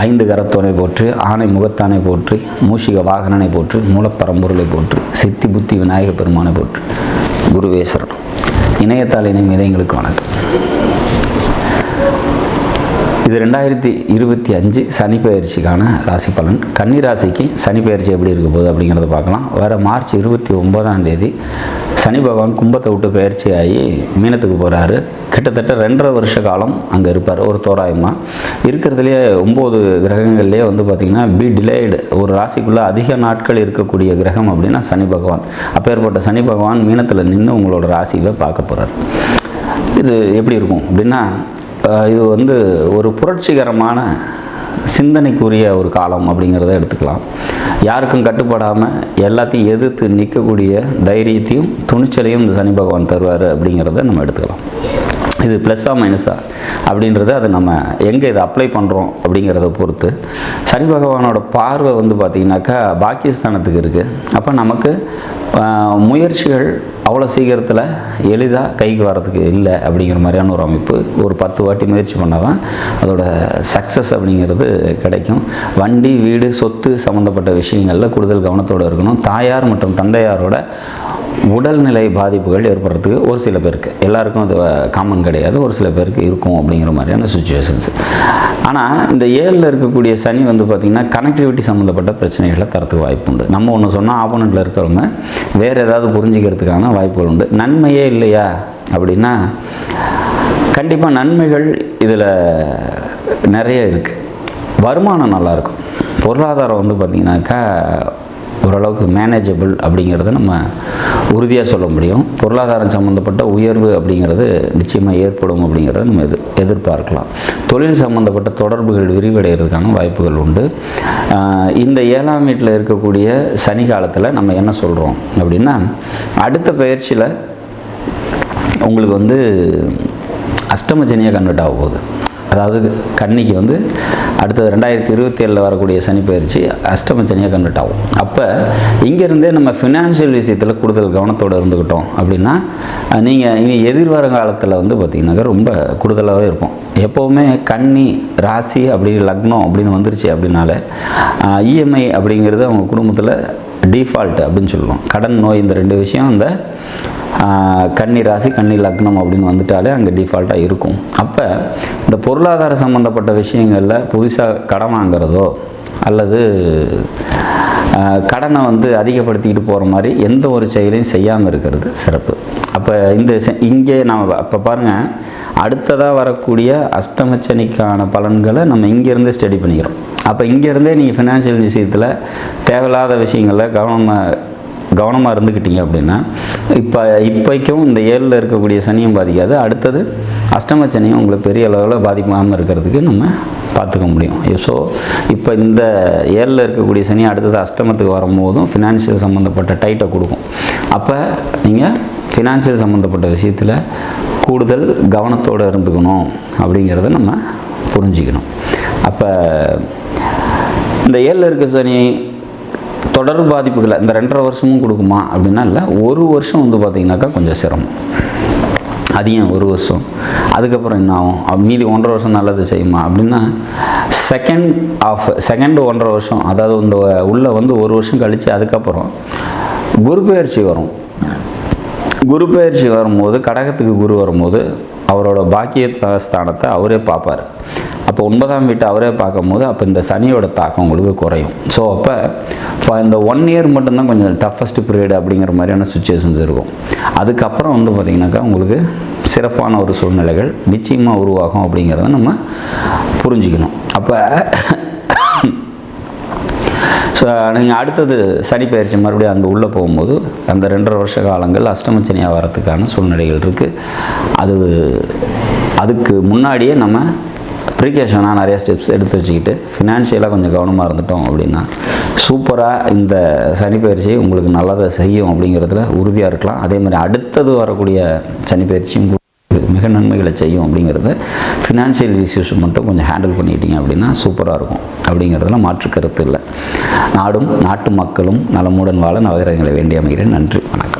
ஐந்து கரத்தோனை போற்று, ஆனை முகத்தானை போற்று, மூஷிக வாகனனை போற்று, மூலப்பரம்பொருளை போற்று, சித்தி புத்தி விநாயக பெருமானை போற்று. குருவே சரணம். இணையத்தால் இணையும் இதயங்களுக்கு வணக்கம். இது 2025 சனி பயிற்சிக்கான ராசி பலன். கன்னி ராசிக்கு சனி பயிற்சி எப்படி இருக்க போகுது அப்படிங்கிறத பார்க்கலாம். வர மார்ச் 29 சனி பகவான் கும்பத்தை விட்டு பயிற்சி ஆகி மீனத்துக்கு போகிறாரு. கிட்டத்தட்ட 2.5 வருஷ காலம் அங்கே இருப்பார். ஒரு தோராயமாக இருக்கிறதுலேயே 9 கிரகங்கள்லேயே பார்த்திங்கன்னா டிலேய்டு ஒரு ராசிக்குள்ளே அதிக நாட்கள் இருக்கக்கூடிய கிரகம் அப்படின்னா சனி பகவான். அப்பேற்பட்ட சனி பகவான் மீனத்தில் நின்று உங்களோட ராசியில் பார்க்க போகிறார். இது எப்படி இருக்கும் அப்படின்னா, இது ஒரு புரட்சிகரமான சிந்தனைக்குரிய ஒரு காலம் அப்படிங்கிறத எடுத்துக்கலாம். யாருக்கும் கட்டுப்படாமல் எல்லாத்தையும் எதிர்த்து நிற்கக்கூடிய தைரியத்தையும் துணிச்சலையும் இந்த சனி பகவான் தருவார் அப்படிங்கிறத நம்ம எடுத்துக்கலாம். இது ப்ளஸ்ஸா மைனஸா அப்படின்றத அதை நம்ம எங்கே இதை அப்ளை பண்ணுறோம் அப்படிங்கிறத பொறுத்து. சனி பகவானோட பார்வை பார்த்திங்கனாக்கா பாக்கியஸ்தானத்துக்கு இருக்குது. அப்போ நமக்கு முயற்சிகள் அவ்வளோ சீக்கிரத்தில் எளிதாக கைக்கு வரதுக்கு இல்லை அப்படிங்கிற மாதிரியான ஒரு அமைப்பு. ஒரு 10 வாட்டி முயற்சி பண்ணால் தான் அதோட சக்ஸஸ் அப்படிங்கிறது கிடைக்கும். வண்டி, வீடு, சொத்து சம்மந்தப்பட்ட விஷயங்களில் கூடுதல் கவனத்தோடு இருக்கணும். தாயார் மற்றும் தந்தையாரோட உடல்நிலை பாதிப்புகள் ஏற்படுறதுக்கு ஒரு சில பேருக்கு, எல்லாருக்கும் அது காமன் கிடையாது, ஒரு சில பேருக்கு இருக்கும் அப்படிங்கிற மாதிரியான சுச்சுவேஷன்ஸ். ஆனால் இந்த 7ல் இருக்கக்கூடிய சனி பார்த்திங்கன்னா கனெக்டிவிட்டி சம்மந்தப்பட்ட பிரச்சனைகளை தரத்துக்கு வாய்ப்பு உண்டு. நம்ம ஒன்று சொன்னால் ஆப்போனண்ட்டில் இருக்கிறவங்க வேறு ஏதாவது புரிஞ்சிக்கிறதுக்கான வாய்ப்புகள் உண்டு. நன்மையே இல்லையா அப்படின்னா, கண்டிப்பாக நன்மைகள் இதில் நிறைய இருக்குது. வருமானம் நல்லாயிருக்கும். பொருளாதாரம் பார்த்திங்கனாக்கா ஓரளவுக்கு மேனேஜபிள் அப்படிங்கிறத நம்ம உறுதியாக சொல்ல முடியும். பொருளாதாரம் சம்மந்தப்பட்ட உயர்வு அப்படிங்கிறது நிச்சயமாக ஏற்படும் அப்படிங்கிறத நம்ம எதிர்பார்க்கலாம். தொழில் சம்மந்தப்பட்ட தொடர்புகள் விரிவடைகிறதுக்கான வாய்ப்புகள் உண்டு. இந்த 7ஆம் வீட்டில் இருக்கக்கூடிய சனி காலத்தில் நம்ம என்ன சொல்கிறோம் அப்படின்னா, அடுத்த பயிற்சியில் உங்களுக்கு அஷ்டம சனியாக கன்வெர்ட் ஆக போகுது. அதாவது கன்னிக்கு அடுத்தது 2027 வரக்கூடிய சனி பயிற்சி அஷ்டம சனியாக கன்வெர்ட் ஆகும். அப்போ இங்கேருந்தே நம்ம ஃபினான்ஷியல் விஷயத்தில் கூடுதல் கவனத்தோடு இருந்துக்கிட்டோம் அப்படின்னா, நீங்கள் இனி எதிர்வர காலத்தில் பார்த்திங்கனாக்கா ரொம்ப கூடுதலாகவே இருக்கும். எப்போவுமே கன்னி ராசி அப்படி லக்னம் அப்படின்னு வந்துருச்சு அப்படின்னாலே இஎம்ஐ அப்படிங்கிறது அவங்க குடும்பத்தில் டிஃபால்ட் அப்படின்னு சொல்லுவோம். கடன், நோய், இந்த 2 விஷயம் இந்த கன்னி ராசி கன்னி லக்னம் அப்படின்னு வந்துட்டாலே அங்கே டிஃபால்ட்டாக இருக்கும். அப்போ இந்த பொருளாதார சம்மந்தப்பட்ட விஷயங்களில் புதுசாக கடன் வாங்கிறதோ அல்லது கடனை அதிகப்படுத்திக்கிட்டு போகிற மாதிரி எந்த ஒரு செயலையும் செய்யாமல் இருக்கிறது சிறப்பு. அப்போ இங்கே நாம் அப்போ பாருங்கள், அடுத்ததாக வரக்கூடிய அஷ்டமச்சனிக்கான பலன்களை நம்ம இங்கேருந்தே ஸ்டடி பண்ணிக்கிறோம். அப்போ இங்கேருந்தே நீங்கள் ஃபினான்ஷியல் விஷயத்தில் தேவையில்லாத விஷயங்களில் கவனமாக இருந்துக்கிட்டீங்க அப்படின்னா, இப்போக்கும் இந்த 7ல் இருக்கக்கூடிய சனியும் பாதிக்காது. அடுத்தது அஷ்டம சனியும் உங்களுக்கு பெரிய அளவில் பாதிக்காமல் இருக்கிறதுக்கு நம்ம பார்த்துக்க முடியும். ஸோ இப்போ இந்த 7ல் இருக்கக்கூடிய சனி அடுத்தது அஷ்டமத்துக்கு வரும்போதும் ஃபினான்ஷியல் சம்மந்தப்பட்ட டைட்டை கொடுக்கும். அப்போ நீங்கள் ஃபினான்ஷியல் சம்மந்தப்பட்ட விஷயத்தில் கூடுதல் கவனத்தோடு இருந்துக்கணும் அப்படிங்கிறத நம்ம புரிஞ்சிக்கணும். அப்போ இந்த 7ல் இருக்க சனி தொடர் பாதிப்புகளை இந்த 2.5 வருஷமும் கொடுக்குமா அப்படின்னா இல்லை. ஒரு வருஷம் பார்த்திங்கனாக்கா கொஞ்சம் சிரமம். அது ஏன் ஒரு வருஷம்? அதுக்கப்புறம் என்ன ஆகும்? மீதி 1.5 வருஷம் நல்லது செய்யுமா அப்படின்னா, செகண்ட் 1.5 வருஷம், அதாவது இந்த உள்ளே 1 வருஷம் கழித்து அதுக்கப்புறம் குரு பெயர்ச்சி வரும். குரு பெயர்ச்சி வரும்போது, கடகத்துக்கு குரு வரும்போது அவரோட பாக்கிய ஸ்தானத்தை அவரே பார்ப்பார். அப்போ 9ஆம் வீட்டை அவரே பார்க்கும்போது அப்போ இந்த சனியோட தாக்கம் உங்களுக்கு குறையும். ஸோ அப்போ இந்த 1 இயர் மட்டும்தான் கொஞ்சம் டஃபஸ்ட் பீரியட் அப்படிங்கிற மாதிரியான சுச்சுவேஷன்ஸ் இருக்கும். அதுக்கப்புறம் பார்த்திங்கனாக்கா உங்களுக்கு சிறப்பான ஒரு சூழ்நிலைகள் நிச்சயமாக உருவாகும் அப்படிங்கிறத நம்ம புரிஞ்சுக்கணும். அப்போ ஸோ நீங்கள் அடுத்தது சனி பயிற்சி மறுபடியும் அங்கே உள்ளே போகும்போது அந்த 2.5 வருஷ காலங்கள் அஷ்டம சனியாக வரத்துக்கான சூழ்நிலைகள் இருக்குது. அதுக்கு முன்னாடியே நம்ம ப்ரிகாஷனாக நிறைய ஸ்டெப்ஸ் எடுத்து வச்சுக்கிட்டு ஃபினான்ஷியலாக கொஞ்சம் கவனமாக இருந்துட்டோம் அப்படின்னா சூப்பராக இந்த சனி பயிற்சி உங்களுக்கு நல்லதை செய்யும் அப்படிங்கிறதுல உறுதியாக இருக்கலாம். அதே மாதிரி அடுத்தது வரக்கூடிய சனி பயிற்சியும் மிக நன்மைகளை செய்யும் அப்படிங்கிறத ஃபினான்ஷியல் இஷ்யூஸ் மட்டும் கொஞ்சம் ஹேண்டில் பண்ணிக்கிட்டீங்க அப்படின்னா சூப்பராக இருக்கும் அப்படிங்கிறதுல மாற்று கருத்து இல்லை. நாடும் நாட்டு மக்களும் நலமுடன் வாழ நவகிரகங்களை வேண்டி அமைகிறேன். நன்றி, வணக்கம்.